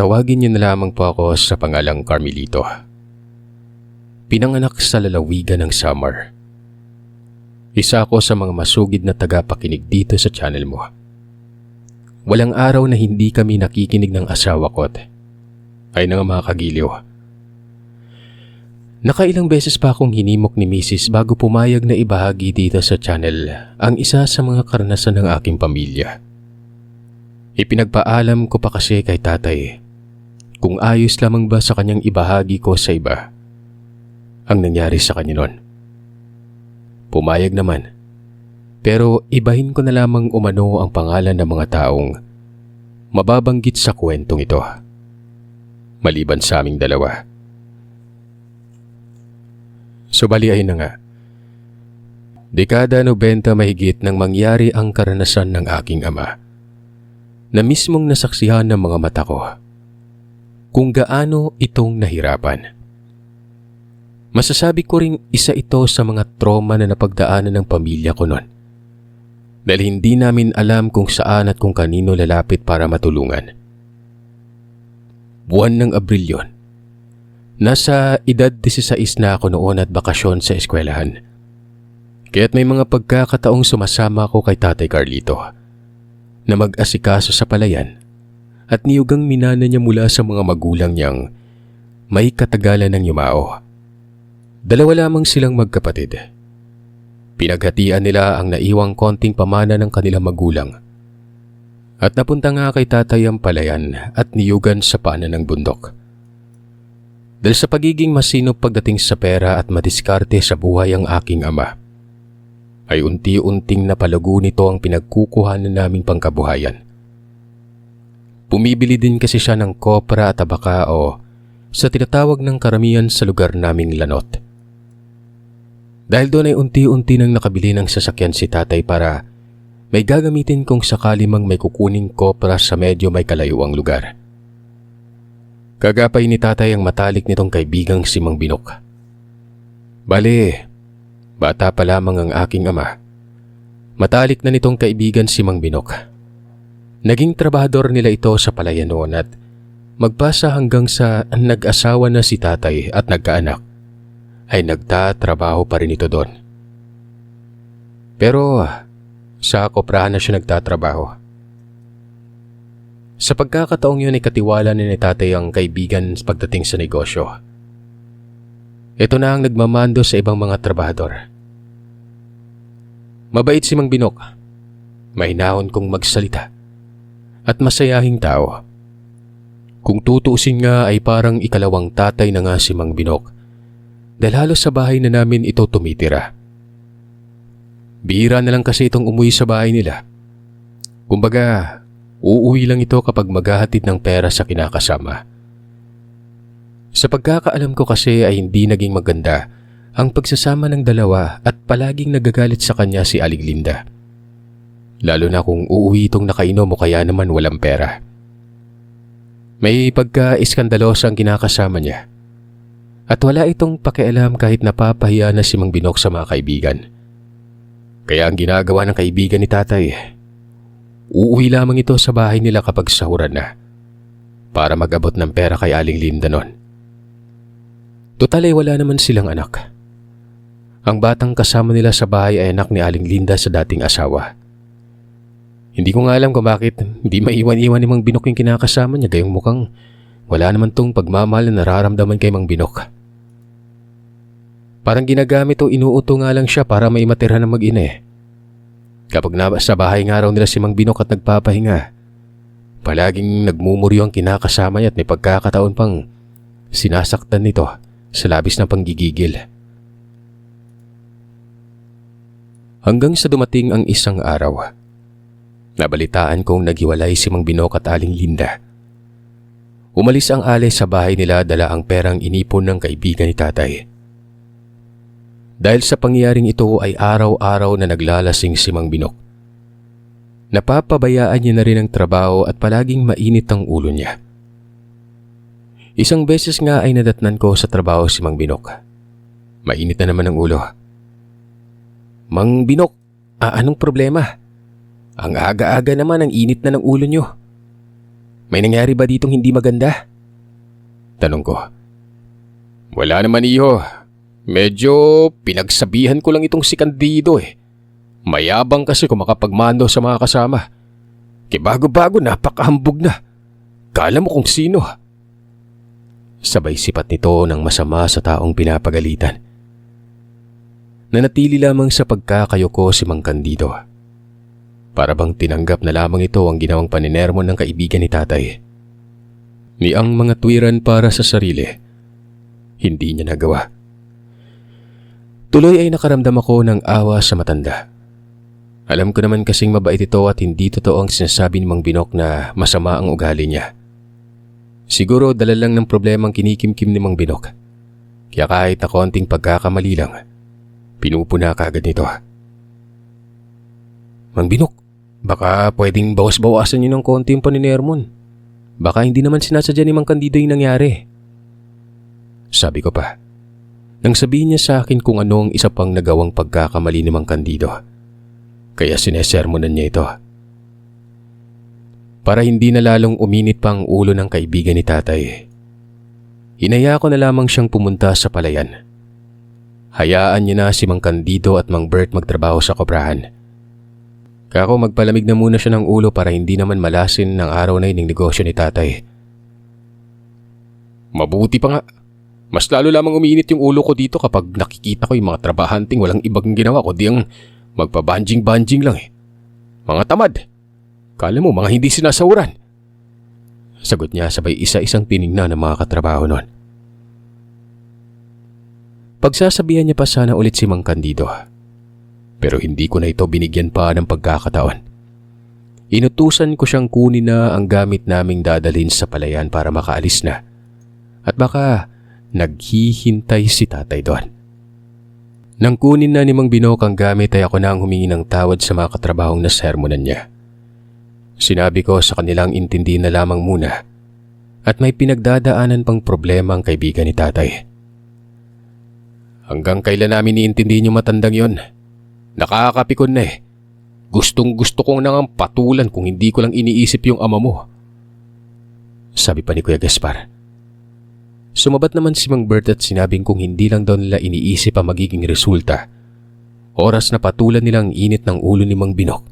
Tawagin niyo na lamang po ako sa pangalang Carmelito. Pinanganak sa lalawigan ng Samar. Isa ako sa mga masugid na tagapakinig dito sa channel mo. Walang araw na hindi kami nakikinig ng asawa ko ay ng mga kagiliw. Nakailang beses pa akong hinimok ni Mrs. bago pumayag na ibahagi dito sa channel ang isa sa mga karanasan ng aking pamilya. Ipinagpaalam ko pa kasi kay tatay kung ayos lamang ba sa kanyang ibahagi ko sa iba ang nangyari sa kanya noon. Pumayag naman, pero ibahin ko na lamang umano ang pangalan ng mga taong mababanggit sa kwentong ito, maliban sa aming dalawa. Subali ay na nga. Dekada 90 mahigit nang mangyari ang karanasan ng aking ama, na mismong nasaksihan ng mga mata ko kung gaano itong nahirapan. Masasabi ko ring isa ito sa mga trauma na napagdaanan ng pamilya ko noon, dahil hindi namin alam kung saan at kung kanino lalapit para matulungan. Buwan ng Abril yon. Nasa edad 16 na ako noon at bakasyon sa eskwelahan. Kaya't may mga pagkakataong sumasama ako kay Tatay Carlito na mag-asikaso sa palayan at niyugang minana niya mula sa mga magulang niyang may katagalan ng yumao. Dalawa lamang silang magkapatid. Pinaghatian nila ang naiwang konting pamana ng kanilang magulang at napunta nga kay tatay ang palayan at niyugan sa paanan ng bundok. Dahil sa pagiging masinop pagdating sa pera at madiskarte sa buhay ang aking ama, ay unti-unting napalago nito ang pinagkukuhanan naming pangkabuhayan. Bumibili din kasi siya ng kopra at tabaka o sa tinatawag ng karamihan sa lugar naming lanot. Dahil doon ay unti-unti nang nakabili ng sasakyan si tatay para may gagamitin kung sakali mang may kukuning kopra sa medyo may kalayuang lugar. Kagapay ni tatay ang matalik nitong kaibigang si Mang Binok. Bale, bata pa lamang ang aking ama, matalik na nitong kaibigan si Mang Binok. Naging trabahador nila ito sa palayan noon at magpasa hanggang sa nag-asawa na si tatay at nagkaanak, ay nagtatrabaho pa rin ito doon. Pero sa koprahan na siya nagtatrabaho. Sa pagkakataong yun ay katiwala ni tatay ang kaibigan pagdating sa negosyo. Ito na ang nagmamando sa ibang mga trabahador. Mabait si Mang Binok, mahinahon kong magsalita, at masayahing tao. Kung tutuusin nga ay parang ikalawang tatay na nga si Mang Binok, dahil halos sa bahay na namin ito tumitira. Bihira na lang kasi itong umuwi sa bahay nila. Kumbaga, uuwi lang ito kapag maghahatid ng pera sa kinakasama. Sa pagkakaalam ko kasi ay hindi naging maganda ang pagsasama ng dalawa at palaging nagagalit sa kanya si Aling Linda. Lalo na kung uuwi itong nakainom o kaya naman walang pera. May pagka-iskandalosa ang kinakasama niya. At wala itong pakialam kahit napapahiya na si Mang Binok sa mga kaibigan. Kaya ang ginagawa ng kaibigan ni tatay, uuwi lamang ito sa bahay nila kapag sahuran na para mag-abot ng pera kay Aling Linda noon. Total ay wala naman silang anak. Ang batang kasama nila sa bahay ay anak ni Aling Linda sa dating asawa. Hindi ko nga alam kung bakit hindi maiwan-iwan ni Mang Binok yung kinakasama niya, gayong mukhang wala naman tong pagmamahal na nararamdaman kay Mang Binok. Parang ginagamit o inuuto nga lang siya para may matirhan ng mag-ina eh. Kapag sa bahay nga raw nila si Mang Binok at nagpapahinga, palaging nagmumuryo ang kinakasama niya at may pagkakataon pang sinasaktan nito sa labis na panggigigil. Hanggang sa dumating ang isang araw, nabalitaan kong naghiwalay si Mang Binok at Aling Linda. Umalis ang alay sa bahay nila, dala ang perang inipon ng kaibigan ni tatay. Dahil sa pangyayaring ito ay araw-araw na naglalasing si Mang Binok. Napapabayaan niya na rin ang trabaho at palaging mainit ang ulo niya. Isang beses nga ay nadatnan ko sa trabaho si Mang Binok. Mainit na naman ang ulo. Mang Binok, anong problema? Ang aga-aga naman, ang init na ng ulo niyo. May nangyari ba ditong hindi maganda? Tanong ko. Wala naman iho. Medyo pinagsabihan ko lang itong si Candido eh. Mayabang kasi kung makapagmando sa mga kasama. Bago-bago napakahambog na. Kala mo kung sino. Sabay sipat nito ng masama sa taong pinapagalitan. Nanatili lamang sa pagkakayoko si Mang Candido. Para bang tinanggap na lamang ito ang ginawang paninermon ng kaibigan ni tatay. Ni ang mga tuwiran para sa sarili, hindi niya nagawa. Tuloy ay nakaramdam ako ng awa sa matanda. Alam ko naman kasing mabait ito at hindi totoo ang sinasabi ni Mang Binok na masama ang ugali niya. Siguro dala lang ng problemang kinikimkim ni Mang Binok. Kaya kahit na konting pagkakamali lang, pinupuna kaagad nito. Mang Binok, baka pwedeng bawas-bawasan niyo ng konti yung paninermon. Baka hindi naman sinasadya ni Mang Candido yung nangyari. Sabi ko pa, nang sabihin niya sa akin kung ano ang isa pang nagawang pagkakamali ni Mang Candido. Kaya sinesermonan niya ito. Para hindi na lalong uminit pa ang ulo ng kaibigan ni tatay, hinaya ko na lamang siyang pumunta sa palayan. Hayaan niya na si Mang Candido at Mang Bert magtrabaho sa kobrahan. Kako magpalamig na muna siya ng ulo para hindi naman malasin ng araw na yun ng negosyo ni tatay. Mabuti pa nga. Mas lalo lamang umiinit yung ulo ko dito kapag nakikita ko yung mga trabahanting walang ibang ginawa kundi ang magpabanjing-banjing lang eh. Mga tamad. Kala mo mga hindi sinasawuran. Sagot niya sabay isa-isang tinignan ng mga katrabaho nun. Pagsasabihan niya pa sana ulit si Mang Candido. Pero hindi ko na ito binigyan pa ng pagkakataon. Inutusan ko siyang kunin na ang gamit naming dadalhin sa palayan para makaalis na. At baka naghihintay si tatay doon. Nang kunin na ni Mang Binok ang gamit ay ako na ang humingi ng tawad sa mga katrabahong nasermonan niya. Sinabi ko sa kanilang intindi na lamang muna at may pinagdadaanan pang problema ang kaibigan ni tatay. Hanggang kailan namin iintindihin yung matandang yon? Nakakapikon na eh. Gustong gusto kong nang patulan kung hindi ko lang iniisip yung ama mo. Sabi pa ni Kuya Gaspar. Sumabat naman si Mang Bert at sinabing kung hindi lang daw nila iniisip ang magiging resulta, oras na patulan nilang init ng ulo ni Mang Binok.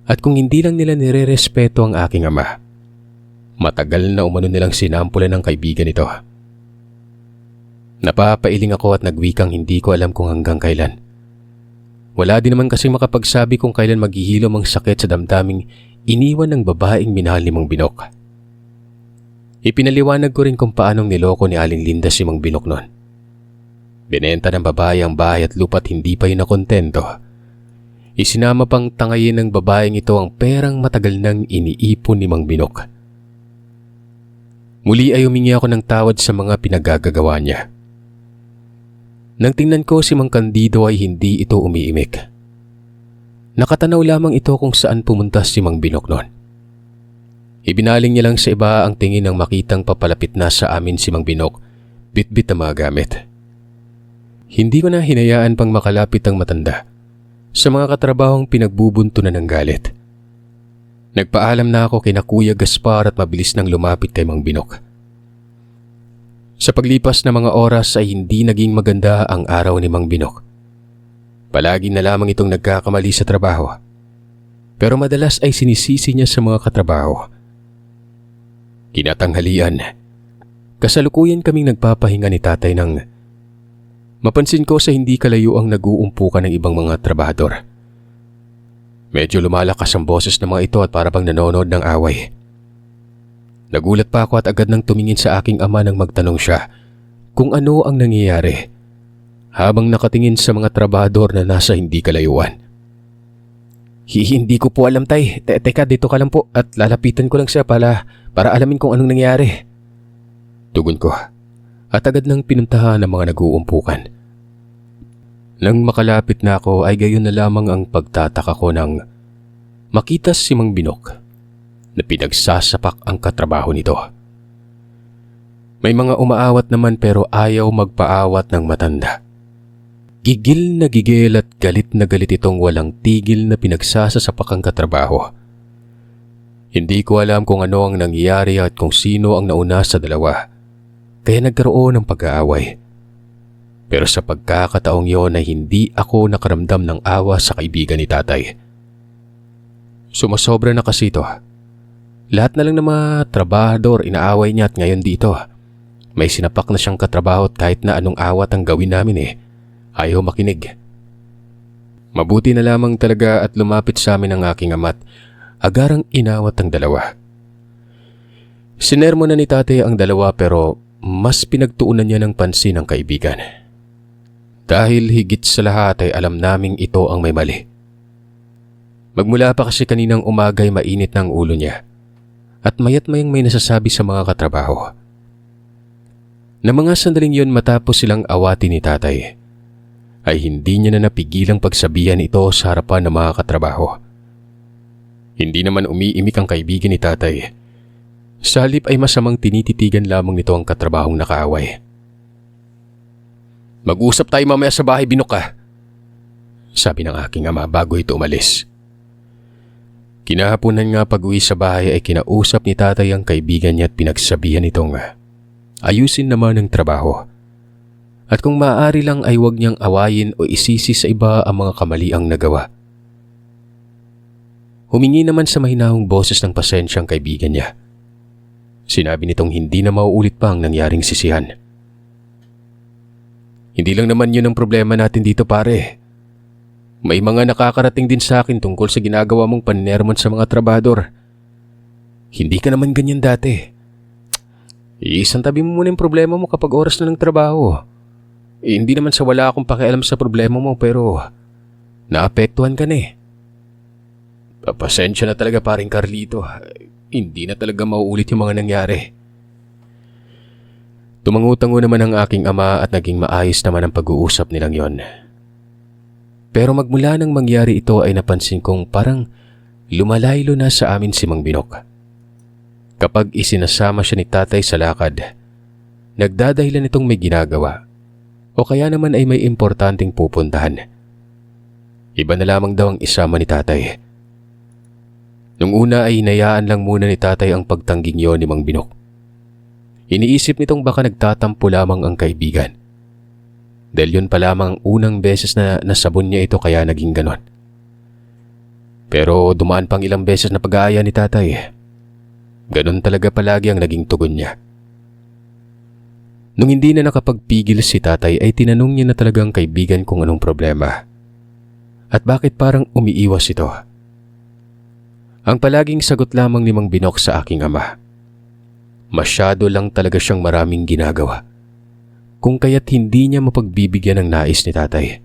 At kung hindi lang nila nire-respeto ang aking ama, matagal na umano nilang sinampulan ng kaibigan ito. Napapailing ako at nagwikang hindi ko alam kung hanggang kailan. Wala din naman kasi makapagsabi kung kailan maghihilom ang sakit sa damdaming iniwan ng babaeng minahal ni Mang Binok. Ipinaliwanag ko rin kung paanong niloko ni Aling Linda si Mang Binok noon. Binenta ng babae ang bahay at lupa't hindi pa yun nakontento. Isinama pang tangayin ng babaeng ito ang perang matagal nang iniipon ni Mang Binok. Muli ay humingi ako ng tawad sa mga pinagagagawa niya. Nang tingnan ko si Mang Candido ay hindi ito umiimik. Nakatanaw lamang ito kung saan pumunta si Mang Binok noon. Ibinaling niya lang sa iba ang tingin nang makitang papalapit na sa amin si Mang Binok, bit-bit ang mga gamit. Hindi ko na hinayaan pang makalapit ang matanda sa mga katrabahong pinagbubunto na ng galit. Nagpaalam na ako kina Kuya Gaspar at mabilis nang lumapit kay Mang Binok. Sa paglipas ng mga oras ay hindi naging maganda ang araw ni Mang Binok. Palagi na lamang itong nagkakamali sa trabaho. Pero madalas ay sinisisi niya sa mga katrabaho. Kinatanghalian, kasalukuyan kaming nagpapahinga ni tatay nang mapansin ko sa hindi kalayo ang nag-uumpukan ng ibang mga trabahador. Medyo lumalakas ang boses ng mga ito at para bang nanonood ng away. Nagulat pa ako at agad nang tumingin sa aking ama nang magtanong siya kung ano ang nangyayari habang nakatingin sa mga trabahador na nasa hindi kalayuan. Hindi ko po alam tay. Teka, dito ka lang po at lalapitan ko lang siya para alamin kung anong nangyari. Tugon ko at agad nang pinuntahan ng mga nag-uumpukan. Nang makalapit na ako ay gayon na lamang ang pagtataka ko nang makita si Mang Binok na pinagsasapak ang katrabaho nito. May mga umaawat naman pero ayaw magpaawat ng matanda. Gigil na gigil at galit na galit itong walang tigil na pinagsasasapak ang katrabaho. Hindi ko alam kung ano ang nangyayari at kung sino ang nauna sa dalawa, kaya nagkaroon ng pag-aaway. Pero sa pagkakataong yon ay hindi ako nakaramdam ng awa sa kaibigan ni tatay. Sumasobra na kasi ito. Lahat na lang ng mga trabahador inaaway niya at ngayon dito. May sinapak na siyang katrabaho at kahit na anong awat ang gawin namin ayaw makinig. Mabuti na lamang talaga at lumapit sa amin ang aking ama't agarang inawat ang dalawa. Sinermo na ni tatay ang dalawa pero mas pinagtuunan niya ng pansin ang kaibigan. Dahil higit sa lahat ay alam naming ito ang may mali. Magmula pa kasi kaninang umaga ay mainit na ang ulo niya at mayat mayang may nasasabi sa mga katrabaho. Na mga sandaling yon matapos silang awatin ni tatay, ay hindi niya na napigilang pagsabihan ito sa harapan ng mga katrabaho. Hindi naman umiimik ang kaibigan ni tatay. Sa halip ay masamang tinititigan lamang nito ang katrabahong nakaaway. Mag-usap tayo mamaya sa bahay, Binok ka, sabi ng aking ama bago ito umalis. Kinahaponan nga pag-uwi sa bahay ay kinausap ni tatay ang kaibigan niya at pinagsabihan itong ayusin naman ang trabaho. At kung maaari lang ay huwag niyang awayin o isisi sa iba ang mga kamaliang nagawa. Humingi naman sa mahinahong boses ng pasensya ang kaibigan niya. Sinabi nitong hindi na mauulit pa ang nangyaring sisihan. Hindi lang naman yun ang problema natin dito, pare. May mga nakakarating din sa akin tungkol sa ginagawa mong panermon sa mga trabador. Hindi ka naman ganyan dati. Isang tabi mo muna yung problema mo kapag oras na ng trabaho. Hindi naman sa wala akong pakialam sa problema mo pero naapektuhan ka na . Pasensya na talaga paring Carlito. Hindi na talaga mauulit yung mga nangyari. Tumangutango naman ang aking ama at naging maayos naman ang pag-uusap nilang yon. Pero magmula nang mangyari ito ay napansin kong parang lumalaylo na sa amin si Mang Binok. Kapag isinasama siya ni tatay sa lakad, nagdadahilan itong may ginagawa o kaya naman ay may importanteng pupuntahan. Iba na lamang daw ang isama ni tatay. Nung una ay hinayaan lang muna ni tatay ang pagtangging yon ni Mang Binok. Iniisip nitong baka nagtatampo lamang ang kaibigan. Dahil yun pa lamang unang beses na nasabon niya ito kaya naging ganon. Pero dumaan pang ilang beses na pag-aaya ni tatay. Ganon talaga palagi ang naging tugon niya. Nung hindi na nakapagpigil si tatay ay tinanong niya na talagang kaibigan kung anong problema. At bakit parang umiiwas ito. Ang palaging sagot lamang ni Mang Binok sa aking ama. Masyado lang talaga siyang maraming ginagawa. Kung kaya't hindi niya mapagbibigyan ng nais ni tatay.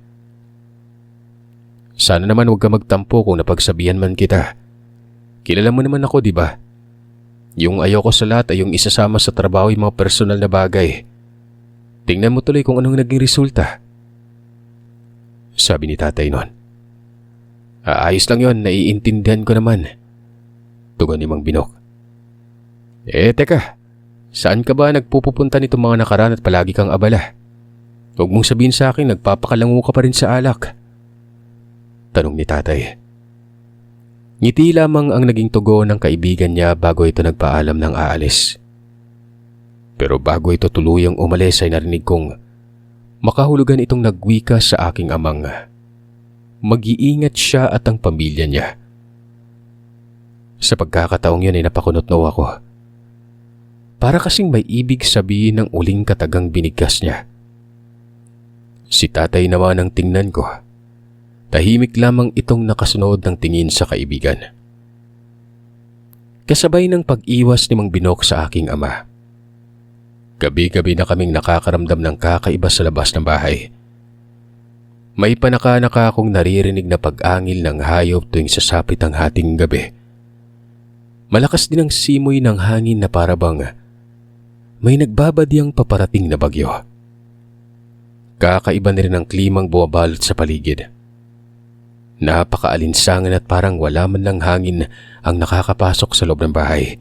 Sana naman huwag ka magtampo kung napagsabihan man kita. Kilala mo naman ako, di ba? Yung ayoko sa lahat ay yung isasama sa trabaho yung mga personal na bagay. Tingnan mo tuloy kung anong naging resulta. Sabi ni tatay noon. Ayos lang yon, naiintindihan ko naman. Tugon ni Mang Binok. Teka. Saan ka ba nagpupunta nitong mga nakaraan at palagi kang abala? Huwag mong sabihin sa akin nagpapakalango ka pa rin sa alak. Tanong ni tatay. Ngiti lamang ang naging tugon ng kaibigan niya bago ito nagpaalam ng aalis. Pero bago ito tuluyang umalis ay narinig kong makahulugan itong nagwika sa aking amang mag-iingat siya at ang pamilya niya. Sa pagkakataong yun ay napakunot-no ako. Para kasing may ibig sabihin ng uling katagang binigkas niya. Si tatay naman ang tingnan ko. Tahimik lamang itong nakasunod ng tingin sa kaibigan. Kasabay ng pag-iwas ni Mang Binok sa aking ama. Gabi-gabi na kaming nakakaramdam ng kakaiba sa labas ng bahay. May panaka-naka akong naririnig na pag-angil ng hayop tuwing sasapit ang hating gabi. Malakas din ang simoy ng hangin na parabang may nagbabadyang paparating na bagyo. Kakaiba na rin ang klimang bumabalot sa paligid. Napakaalinsangan at parang wala man lang hangin ang nakakapasok sa loob ng bahay.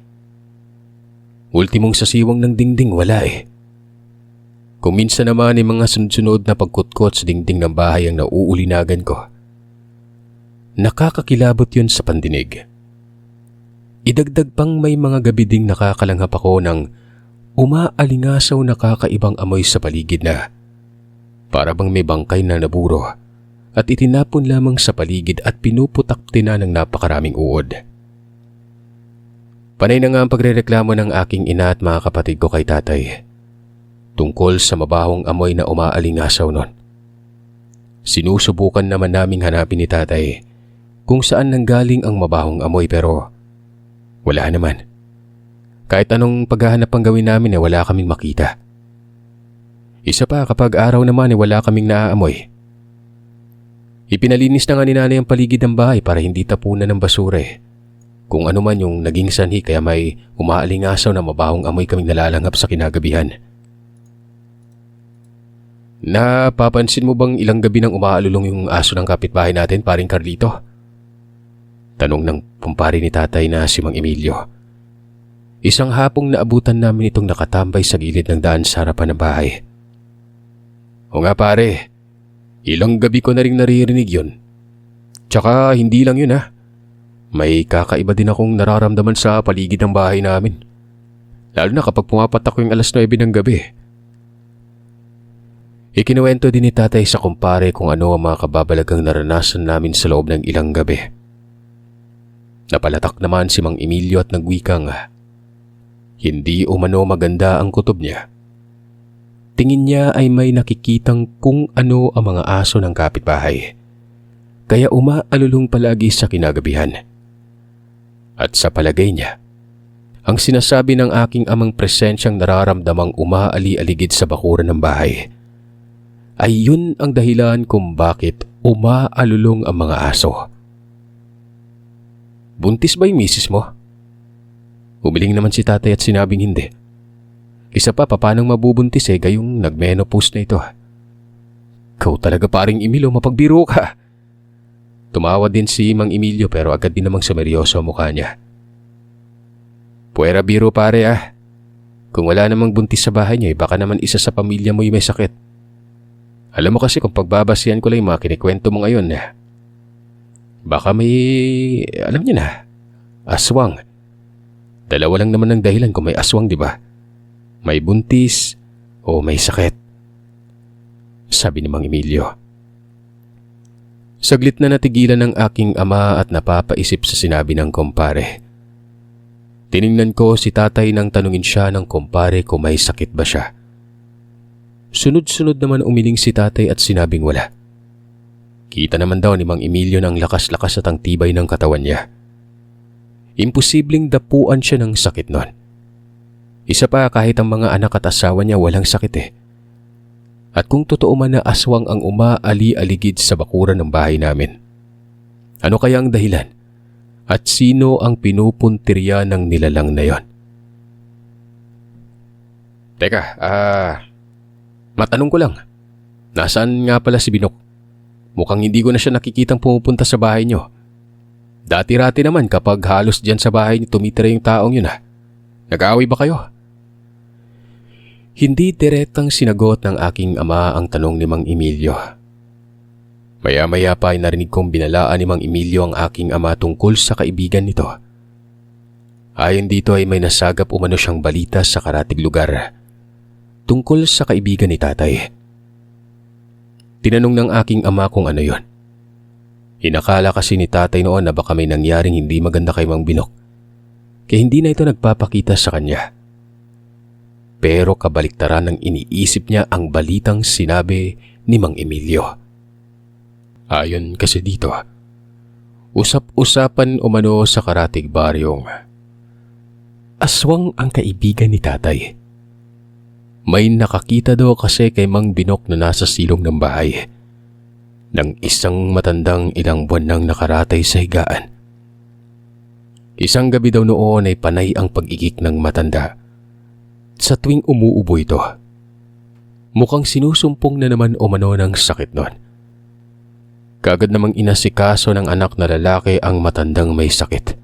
Ultimong sasiwang ng dingding wala . Kung minsan naman ay mga sunod-sunod na pagkutkot sa dingding ng bahay ang nauulinagan ko. Nakakakilabot yun sa pandinig. Idagdag pang may mga gabi ding nakakalanghap ako ng umaalingasaw na kakaibang amoy sa paligid na para bang may bangkay na naburo at itinapon lamang sa paligid at pinuputakti na ng napakaraming uod. Panay na nga ang pagrereklamo ng aking ina at mga kapatid ko kay tatay tungkol sa mabahong amoy na umaalingasaw nun. Sinusubukan naman naming hanapin ni tatay kung saan nanggaling ang mabahong amoy pero wala naman. Kahit anong paghahanap ang gawin namin wala kaming makita. Isa pa kapag araw naman wala kaming naaamoy. Ipinalinis na nga ni nanay ang paligid ng bahay para hindi tapunan ng basura Kung ano man yung naging sanhi kaya may umaalingasaw na mabahong amoy kaming nalalanghap sa kinagabihan. Napapansin mo bang ilang gabi nang umaalulong yung aso ng kapitbahay natin, paring Carlito? Tanong ng kumpare ni tatay na si Mang Emilio. Isang hapong naabutan namin itong nakatambay sa gilid ng daan sa harapan ng bahay. O nga pare, ilang gabi ko na rin naririnig yun. Tsaka hindi lang yun May kakaiba din akong nararamdaman sa paligid ng bahay namin. Lalo na kapag pumapatak yung alas 9 ng gabi. Ikinuwento din ni tatay sa kumpare kung ano ang mga kababalagang naranasan namin sa loob ng ilang gabi. Napalatak naman si Mang Emilio at nagwikang hindi umano maganda ang kutob niya. Tingin niya ay may nakikitang kung ano ang mga aso ng kapitbahay. Kaya umaalulong palagi sa kinagabihan. At sa palagay niya, ang sinasabi ng aking amang presensyang nararamdamang umaali-aligid sa bakuran ng bahay ay yun ang dahilan kung bakit umaalulong ang mga aso. Buntis ba yung misis mo? Humiling naman si tatay at sinabing hindi. Isa pa, papanong mabubuntis gayong nagmenopause na ito. Ikaw talaga paring Emilio, mapagbiro ka. Tumawa din si Mang Emilio pero agad din namang sumeryoso ang mukha niya. Puwera biro pare Kung wala namang buntis sa bahay niya baka naman isa sa pamilya mo yung may sakit. Alam mo kasi kung pagbabasihan ko lang yung mga kinikwento mo ngayon baka may, alam niyo na, aswang. Dalawa lang naman ang dahilan kung may aswang, di ba? May buntis o may sakit. Sabi ni Mang Emilio. Saglit na natigilan ng aking ama at napapaisip sa sinabi ng kumpare. Tiningnan ko si tatay nang tanungin siya ng kumpare kung may sakit ba siya. Sunod-sunod naman umiling si tatay at sinabing wala. Kita naman daw ni Mang Emilio ng lakas-lakas at ang tibay ng katawan niya. Imposibleng dapuan siya ng sakit nun. Isa pa kahit ang mga anak at asawa niya walang sakit At kung totoo man na aswang ang umaali-aligid sa bakuran ng bahay namin, ano kaya ang dahilan? At sino ang pinupuntirya ng nilalang na yon? Teka, matanong ko lang. Nasaan nga pala si Binok? Mukhang hindi ko na siya nakikitang pumupunta sa bahay niyo. Dati-rati naman kapag halos dyan sa bahay niyo tumitira yung taong yun Nag-aaway ba kayo? Hindi direktang sinagot ng aking ama ang tanong ni Mang Emilio. Maya-maya pa ay narinig kong binalaan ni Mang Emilio ang aking ama tungkol sa kaibigan nito. Ayon dito ay may nasagap umano siyang balita sa karatig lugar tungkol sa kaibigan ni tatay. Tinanong ng aking ama kung ano yon. Inakala kasi ni tatay noon na baka may nangyaring hindi maganda kay Mang Binok, kaya hindi na ito nagpapakita sa kanya. Pero kabaliktaran ng iniisip niya ang balitang sinabi ni Mang Emilio. Ayon kasi dito, usap-usapan umano sa karatig baryong aswang ang kaibigan ni tatay. May nakakita daw kasi kay Mang Binok na nasa silong ng bahay ng isang matandang ilang buwan nang nakaratay sa higaan. Isang gabi daw noon ay panay ang pag-igik ng matanda. Sa tuwing umuubo ito, mukhang sinusumpong na naman umano ng sakit nun. Kaagad namang inasikaso ng anak na lalaki ang matandang may sakit.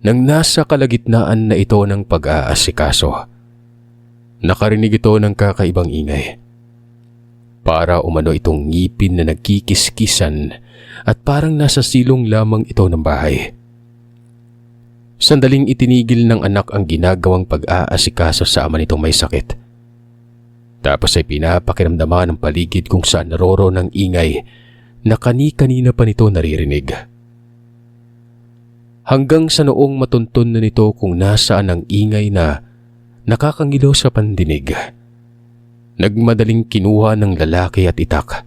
Nang nasa kalagitnaan na ito ng pag-aasikaso, nakarinig ito ng kakaibang ingay. Para umano itong ngipin na nagkikiskisan at parang nasa silong lamang ito ng bahay. Sandaling itinigil ng anak ang ginagawang pag-aasikaso sa ama nitong may sakit. Tapos ay pinapakiramdaman ng paligid kung saan naroroon ng ingay na kani-kanina pa nito naririnig. Hanggang sa noong matuntun na nito kung nasaan ang ingay na nakakangilo sa pandinig. Nagmadaling kinuha ng lalaki at itak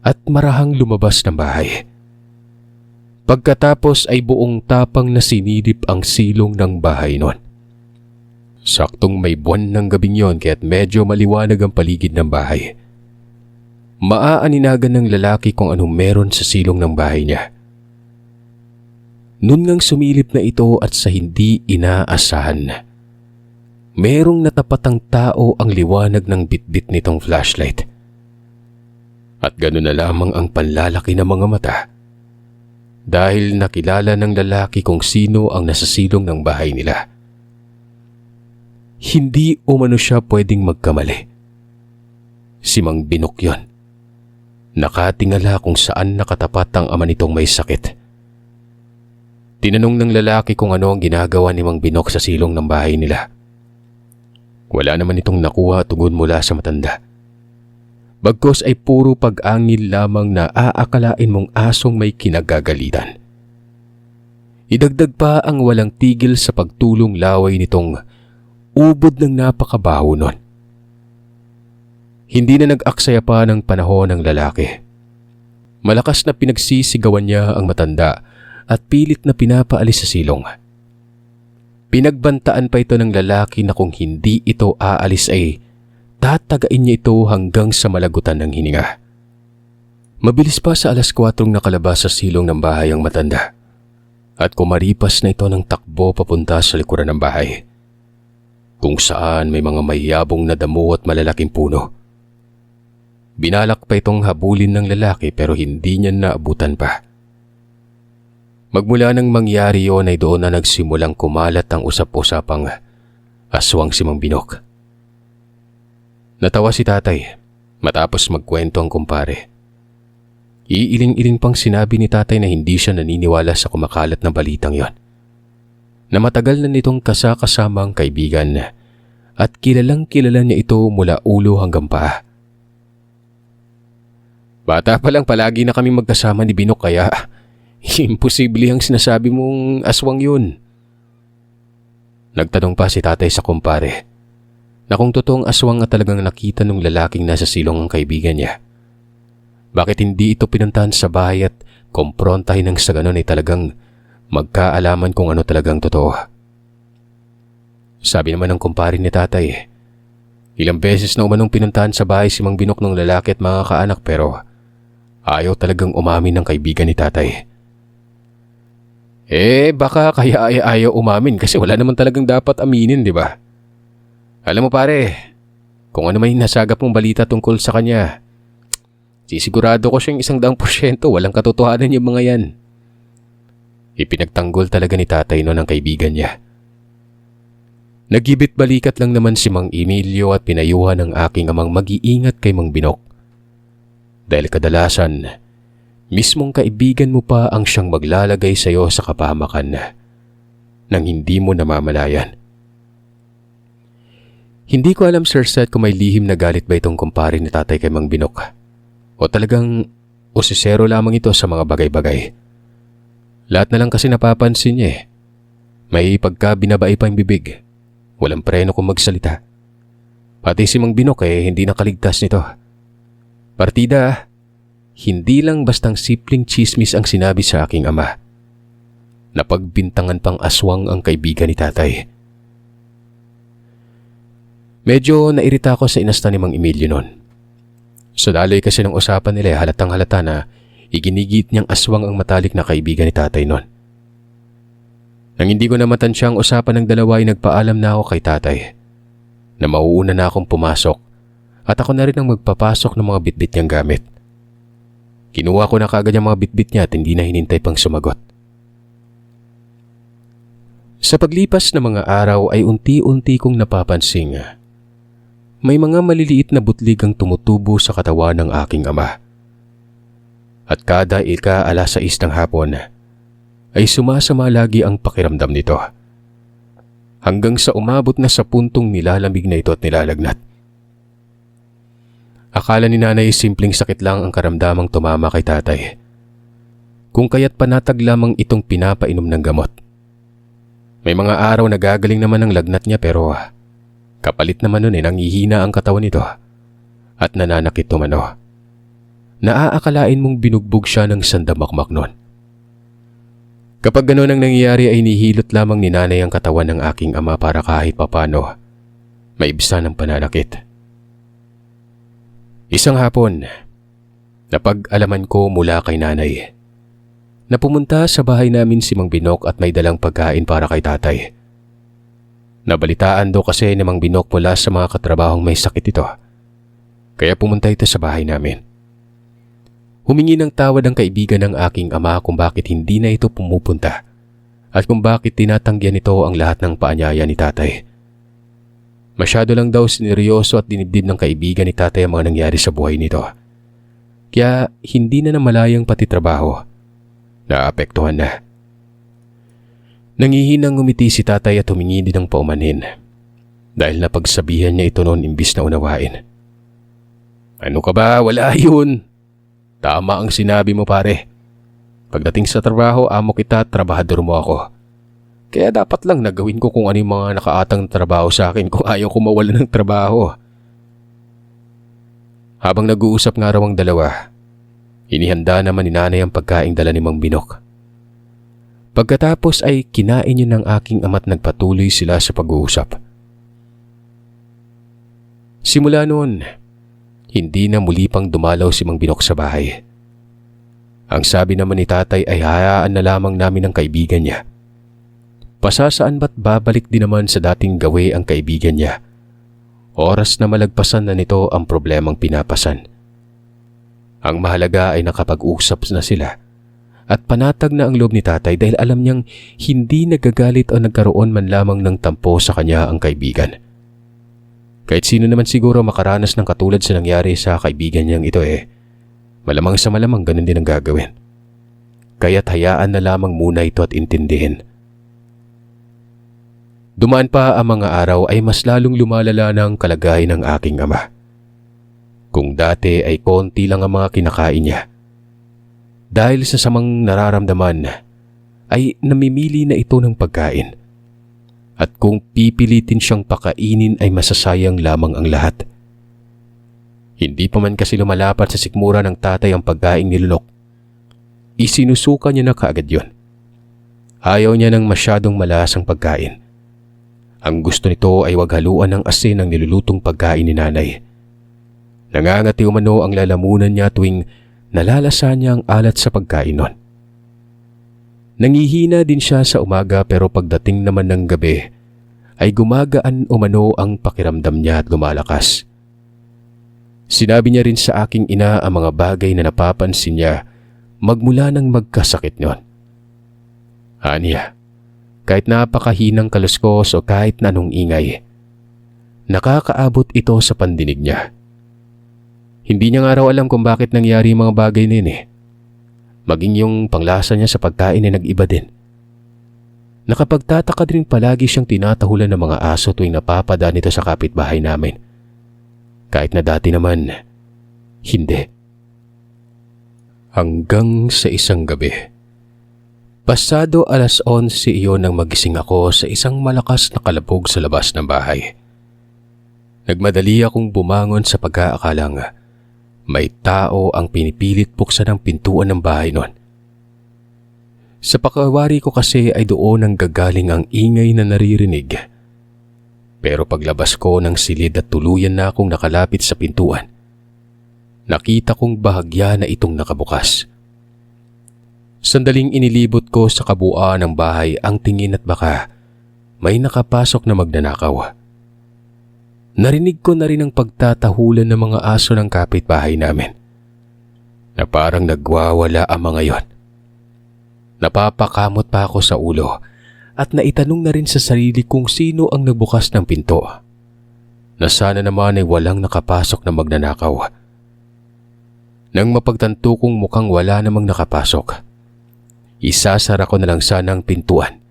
at marahang lumabas ng bahay. Pagkatapos ay buong tapang na sinilip ang silong ng bahay noon. Saktong may buwan ng gabing yon kaya't medyo maliwanag ang paligid ng bahay. Maaaninagan ng lalaki kung anong meron sa silong ng bahay niya. Noon ngang sumilip na ito at sa hindi inaasahan, merong natapatang tao ang liwanag ng bitbit nitong flashlight. At gano'n na lamang ang panlalaki ng mga mata. Dahil nakilala ng lalaki kung sino ang nasa silong ng bahay nila. Hindi umano siya pwedeng magkamali. Si Mang Binok yon. Nakatingala kung saan nakatapat ang ama nitong may sakit. Tinanong ng lalaki kung ano ang ginagawa ni Mang Binok sa silong ng bahay nila. Wala naman itong nakuha tugon mula sa matanda. Bagkos ay puro pag-angil lamang na aakalain mong asong may kinagagalitan. Idagdag pa ang walang tigil sa pagtulong laway nitong ubod ng napakabaho nun. Hindi na nag-aksaya pa ng panahon ng lalaki. Malakas na pinagsisigawan niya ang matanda at pilit na pinapaalis sa silong. Pinagbantaan pa ito ng lalaki na kung hindi ito aalis ay tatagain niya ito hanggang sa malagutan ng hininga. Mabilis pa sa 4:00 nakalabas sa silong ng bahay ang matanda at kumaripas na ito ng takbo papunta sa likuran ng bahay, kung saan may mga mayabong na damo at malalaking puno. Binalak pa itong habulin ng lalaki pero hindi niya naabutan pa. Magmula nang mangyari yon ay doon na nagsimulang kumalat ang usap-usapang aswang si Mang Binok. Natawa si tatay matapos magkwento ang kumpare. Iiling-iling pang sinabi ni tatay na hindi siya naniniwala sa kumakalat na balitang yon. Na matagal na nitong kasakasamang kaibigan at kilalang kilala niya ito mula ulo hanggang paa. Bata pa lang palagi na kami magkasama ni Binok kaya imposible ang sinasabi mong aswang yun. Nagtanong pa si tatay sa kumpare na kung totoong aswang at talagang nakita ng lalaking nasa silong ang kaibigan niya. Bakit hindi ito pinuntahan sa bahay at komprontahin ng sa ganon ay talagang magkaalaman kung ano talagang totoo. Sabi naman ng kumpare ni tatay, ilang beses na umanong pinuntahan sa bahay si Mang Binok ng lalaki at mga kaanak pero ayaw talagang umamin ng kaibigan ni tatay. Baka kaya ayaw umamin kasi wala naman talagang dapat aminin, di ba? Alam mo pare, kung ano may nasagap mong balita tungkol sa kanya, sisigurado ko siyang 100% walang katotohanan yung mga yan. Ipinagtanggol talaga ni tatay noon ang kaibigan niya. Nagibit balikat lang naman si Mang Emilio at pinayuhan ng aking amang mag-iingat kay Mang Binok. Dahil kadalasan, mismong kaibigan mo pa ang siyang maglalagay sa iyo sa kapahamakan nang hindi mo namamalayan. Hindi ko alam Sir Seth kung may lihim na galit ba itong kumpare ni tatay kay Mang Binok o talagang usisero lamang ito sa mga bagay-bagay. Lahat na lang kasi napapansin niya May pagka binabae pa yung bibig. Walang preno kung magsalita. Pati si Mang Binok hindi nakaligtas nito. Partida, hindi lang bastang simpleng chismis ang sinabi sa aking ama. Napagbintangan pang aswang ang kaibigan ni tatay. Medyo nairita ako sa inasta ni Mang Emilio noon. Sa daloy kasi ng usapan nila halatang halata na iginigit niyang aswang ang matalik na kaibigan ni tatay noon. Nang hindi ko na matansya ang usapan ng dalawa ay nagpaalam na ako kay tatay na mauuna na akong pumasok at ako na rin ang magpapasok ng mga bitbit niyang gamit. Kinuha ko na kagad ang mga bitbit niya at hindi na hinintay pang sumagot. Sa paglipas ng mga araw ay unti-unti kong napapansing may mga maliliit na butlig ang tumutubo sa katawan ng aking ama. At kada ika 6:00 ng hapon ay sumasama lagi ang pakiramdam nito. Hanggang sa umabot na sa puntong nilalamig na ito at nilalagnat. Akala ni nanay simpleng sakit lang ang karamdamang tumama kay tatay. Kung kaya't panatag lamang itong pinapainom ng gamot. May mga araw na gagaling naman ang lagnat niya pero kapalit naman nun nangihina ang katawan nito at nananakit tumano. Naaakalain mong binugbog siya ng sandamakmak nun. Kapag gano'n ang nangyayari ay nihilot lamang ni nanay ang katawan ng aking ama para kahit papano maibsan ang pananakit. Isang hapon, napag-alaman ko mula kay nanay na pumunta sa bahay namin si Mang Binok at may dalang pagkain para kay tatay. Nabalitaan daw kasi ni Mang Binok mula sa mga katrabahong may sakit ito. Kaya pumunta ito sa bahay namin. Humingi ng tawad ang kaibigan ng aking ama kung bakit hindi na ito pumupunta at kung bakit tinatanggihan nito ang lahat ng paanyaya ni tatay. Masyado lang daw sineryoso at dinibdib ng kaibigan ni tatay ang mga nangyari sa buhay nito. Kaya hindi na namalayang pati trabaho. Naapektuhan na. Nangihinang ngumiti si tatay at humingi din ng paumanhin dahil napagsabihan niya ito noon imbis na unawain. Ano ka ba? Wala yun. Tama ang sinabi mo pare. Pagdating sa trabaho, amo kita at trabahador mo ako. Kaya dapat lang nagawin ko kung ano yung mga nakaatang trabaho sa akin kung ayaw ko mawala ng trabaho. Habang nag-uusap nga raw ang dalawa, inihanda naman ni nanay ang pagkaing dala ni Mang Binok. Pagkatapos ay kinain yun ng aking ama't nagpatuloy sila sa pag-uusap. Simula noon, hindi na muli pang dumalaw si Mang Binok sa bahay. Ang sabi naman ni tatay ay hayaan na lamang namin ang kaibigan niya. Pasasaan ba't babalik din naman sa dating gawe ang kaibigan niya? Oras na malagpasan na nito ang problemang pinapasan. Ang mahalaga ay nakapag-usap na sila at panatag na ang loob ni tatay dahil alam niyang hindi nagagalit o nagkaroon man lamang ng tampo sa kanya ang kaibigan. Kahit sino naman siguro makaranas ng katulad sa nangyari sa kaibigan niyang ito malamang sa malamang ganun din ang gagawin. Kaya't hayaan na lamang muna ito at intindihin. Dumaan pa ang mga araw ay mas lalong lumalala ng kalagayan ng aking ama. Kung dati ay konti lang ang mga kinakain niya. Dahil sa samang nararamdaman ay namimili na ito ng pagkain. At kung pipilitin siyang pakainin ay masasayang lamang ang lahat. Hindi pa man kasi lumalapat sa sikmura ng tatay ang pagkaing nilunok. Isinusuka niya na kaagad yun. Ayaw niya ng masyadong malasang pagkain. Ang gusto nito ay wag haluan ng asin ang nilulutong pagkain ni nanay. Nangangati umano ang lalamunan niya tuwing nalalasa niya ang alat sa pagkain nun. Nangihina din siya sa umaga pero pagdating naman ng gabi ay gumagaan umano ang pakiramdam niya at lumalakas. Sinabi niya rin sa aking ina ang mga bagay na napapansin niya magmula nang magkasakit nun. Aniya, kahit napakahinang kaluskos o kahit na anong ingay, nakakaabot ito sa pandinig niya. Hindi niya nga raw alam kung bakit nangyari yung mga bagay na yun Maging yung panglasa niya sa pagkain ay nag-iba din. Nakapagtataka din palagi siyang tinatahulan ng mga aso tuwing napapadaan nito sa kapitbahay namin. Kahit na dati naman, hindi. Hanggang sa isang gabi. Pasado 11:00 iyon nang magising ako sa isang malakas na kalabog sa labas ng bahay. Nagmadali akong bumangon sa pag-aakalang may tao ang pinipilit buksan ang pintuan ng bahay noon. Sa pakawari ko kasi ay doon ang gagaling ang ingay na naririnig. Pero paglabas ko ng silid at tuluyan na akong nakalapit sa pintuan, nakita kong bahagya na itong nakabukas. Sandaling inilibot ko sa kabuuan ng bahay ang tingin at baka may nakapasok na magnanakaw. Narinig ko na rin ang pagtatahulan ng mga aso ng kapitbahay namin na parang nagwawala ang mga yon. Napapakamot pa ako sa ulo at naitanong na rin sa sarili kung sino ang nagbukas ng pinto. Na sana naman ay walang nakapasok na magnanakaw. Nang mapagtanto kong mukhang wala namang nakapasok, Isasara ko na lang sana ang pintuan.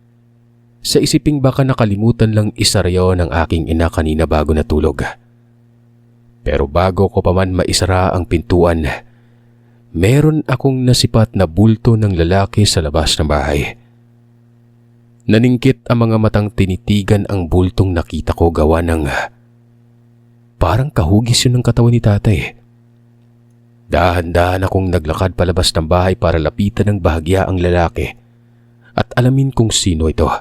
Sa isiping baka nakalimutan lang isaryo ng aking ina kanina bago natulog. Pero bago ko pa man maisara ang pintuan, meron akong nasipat na bulto ng lalaki sa labas ng bahay. Naningkit ang mga matang tinitigan ang bultong nakita ko gawa ng parang kahugis yun ng katawan ni tatay. Dahan-dahan akong naglakad palabas ng bahay para lapitan ng bahagya ang lalaki at alamin kung sino ito.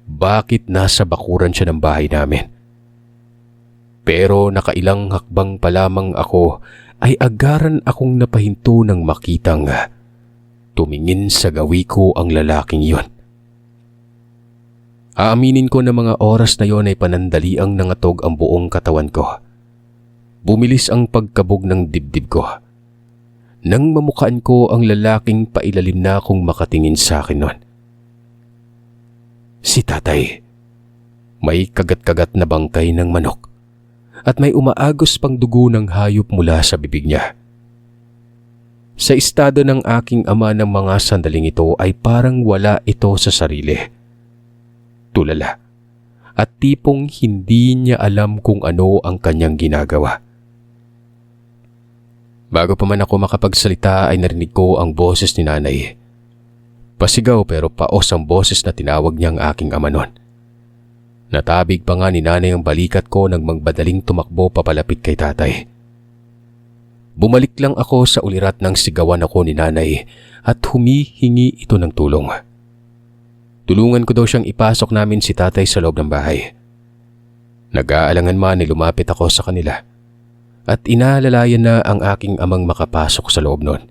Bakit nasa bakuran siya ng bahay namin? Pero nakailang hakbang pa lamang ako ay agaran akong napahinto ng makitang tumingin sa gawi ko ang lalaking yon. Aaminin ko na mga oras na yon ay panandaliang nangatog ang buong katawan ko. Bumilis ang pagkabog ng dibdib ko. Nang mamukaan ko ang lalaking pailalim na akong makatingin sa akin noon. Si tatay. May kagat-kagat na bangkay ng manok at may umaagos pang dugo ng hayop mula sa bibig niya. Sa estado ng aking ama ng mga sandaling ito ay parang wala ito sa sarili. Tulala at tipong hindi niya alam kung ano ang kanyang ginagawa. Bago pa man ako makapagsalita ay narinig ko ang boses ni nanay. Pasigaw pero paos ang boses na tinawag niya ang aking ama noon. Natabig pa nga ni nanay ang balikat ko nang magbadaling tumakbo papalapit kay tatay. Bumalik lang ako sa ulirat ng sigawan ako ni nanay at humihingi ito ng tulong. Tulungan ko daw siyang ipasok namin si tatay sa loob ng bahay. Nag-aalangan man ay lumapit ako sa kanila at inaalalayan na ang aking amang makapasok sa loob noon.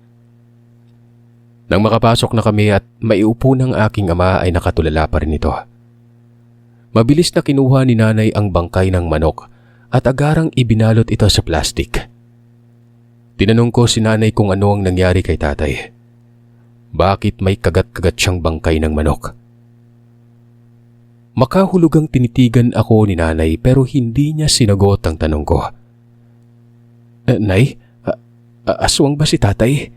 Nang makapasok na kami at maiupo ng aking ama ay nakatulala pa rin ito. Mabilis na kinuha ni nanay ang bangkay ng manok at agarang ibinalot ito sa plastik. Tinanong ko si nanay kung ano ang nangyari kay tatay. Bakit may kagat-kagat siyang bangkay ng manok? Makahulugang tinitigan ako ni nanay pero hindi niya sinagot ang tanong ko. Nay, aswang ba si tatay?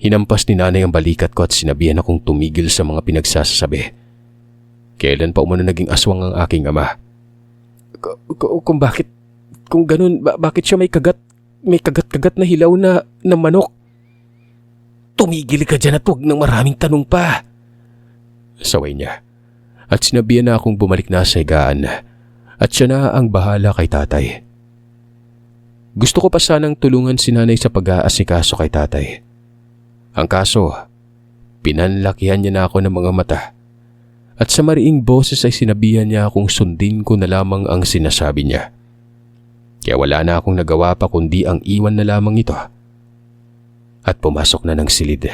Hinampas ni nanay ang balikat ko at sinabihan akong tumigil sa mga pinagsasabi. Kailan pa umano naging aswang ang aking ama? Kung ganun, bakit siya may kagat-kagat na hilaw na manok? Tumigil ka dyan at huwag ng maraming tanong pa. Saway niya. At sinabihan na akong bumalik na sa higaan at siya na ang bahala kay tatay. Gusto ko pa sanang tulungan si nanay sa pag-aasikaso kay tatay. Ang kaso, pinanlakihan niya na ako ng mga mata at sa mariing boses ay sinabihan niya akong sundin ko na lamang ang sinasabi niya. Kaya wala na akong nagawa pa kundi ang iwan na lamang ito at pumasok na ng silid.